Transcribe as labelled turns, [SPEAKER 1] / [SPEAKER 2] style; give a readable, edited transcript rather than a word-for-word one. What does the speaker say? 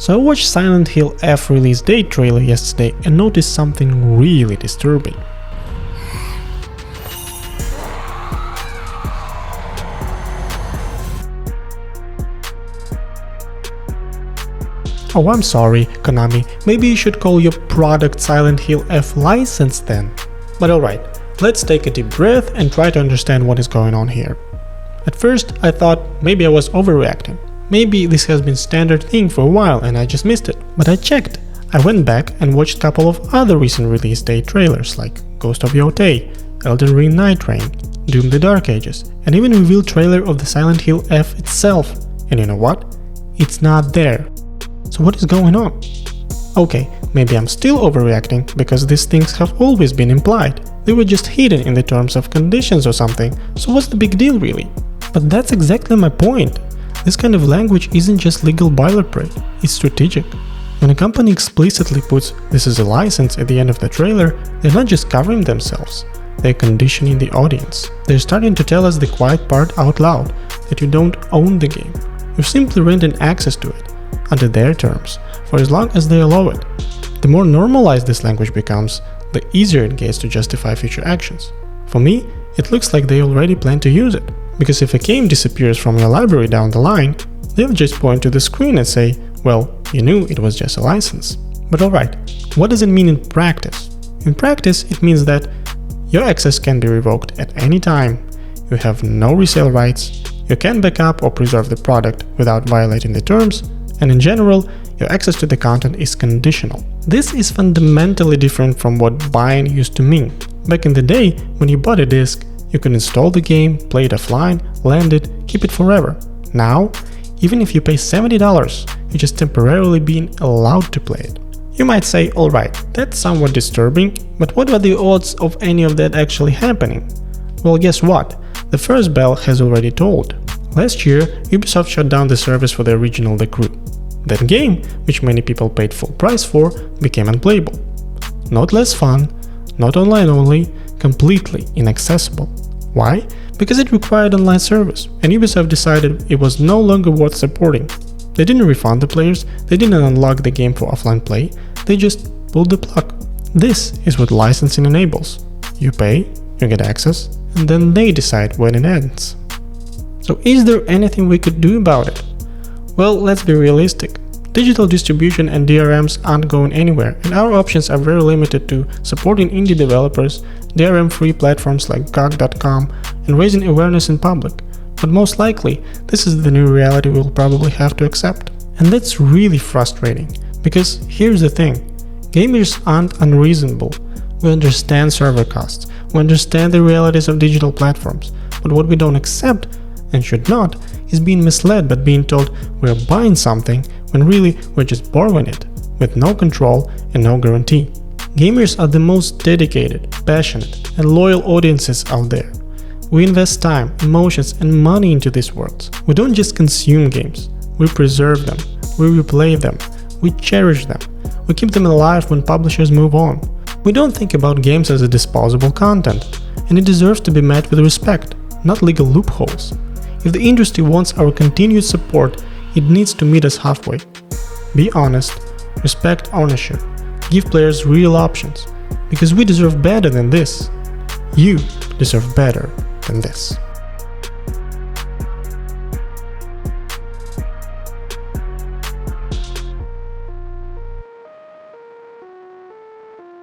[SPEAKER 1] So I watched Silent Hill F release date trailer yesterday and noticed something really disturbing. Oh, I'm sorry, Konami, maybe you should call your product Silent Hill F license then. But alright, let's take a deep breath and try to understand what is going on here. At first, I thought maybe I was overreacting. Maybe this has been standard thing for a while and I just missed it. But I checked. I went back and watched a couple of other recent release date trailers like Ghost of Yotei, Elden Ring Night Rain, Doom the Dark Ages, and even a revealed trailer of the Silent Hill F itself. And you know what? It's not there. So what is going on? Okay, maybe I'm still overreacting because these things have always been implied. They were just hidden in the terms of conditions or something, so what's the big deal really? But that's exactly my point. This kind of language isn't just legal boilerplate, it's strategic. When a company explicitly puts "this is a license" at the end of the trailer, they're not just covering themselves, they're conditioning the audience. They're starting to tell us the quiet part out loud, that you don't own the game. You're simply renting access to it, under their terms, for as long as they allow it. The more normalized this language becomes, the easier it gets to justify future actions. For me, it looks like they already plan to use it. Because if a game disappears from your library down the line, they'll just point to the screen and say, well, you knew it was just a license. But alright, what does it mean in practice? In practice, it means that your access can be revoked at any time, you have no resale rights, you can back up or preserve the product without violating the terms, and in general, your access to the content is conditional. This is fundamentally different from what buying used to mean. Back in the day, when you bought a disc, you could install the game, play it offline, land it, keep it forever. Now, even if you pay $70, you're just temporarily being allowed to play it. You might say, alright, that's somewhat disturbing, but what are the odds of any of that actually happening? Well, guess what? The first bell has already tolled. Last year, Ubisoft shut down the service for the original The Crew. That game, which many people paid full price for, became unplayable. Not less fun, not online only, completely inaccessible. Why? Because it required online service, and Ubisoft decided it was no longer worth supporting. They didn't refund the players, they didn't unlock the game for offline play, they just pulled the plug. This is what licensing enables. You pay, you get access, and then they decide when it ends. So is there anything we could do about it? Well, let's be realistic. Digital distribution and DRMs aren't going anywhere, and our options are very limited to supporting indie developers, DRM-free platforms like GOG.com, and raising awareness in public. But most likely, this is the new reality we'll probably have to accept. And that's really frustrating, because here's the thing, gamers aren't unreasonable. We understand server costs, we understand the realities of digital platforms, but what we don't accept, and should not, is being misled by being told we're buying something when really we're just borrowing it, with no control and no guarantee. Gamers are the most dedicated, passionate, and loyal audiences out there. We invest time, emotions, and money into these worlds. We don't just consume games, we preserve them, we replay them, we cherish them, we keep them alive when publishers move on. We don't think about games as a disposable content, and it deserves to be met with respect, not legal loopholes. If the industry wants our continued support, it needs to meet us halfway. Be honest, respect ownership, give players real options, because we deserve better than this. You deserve better than this.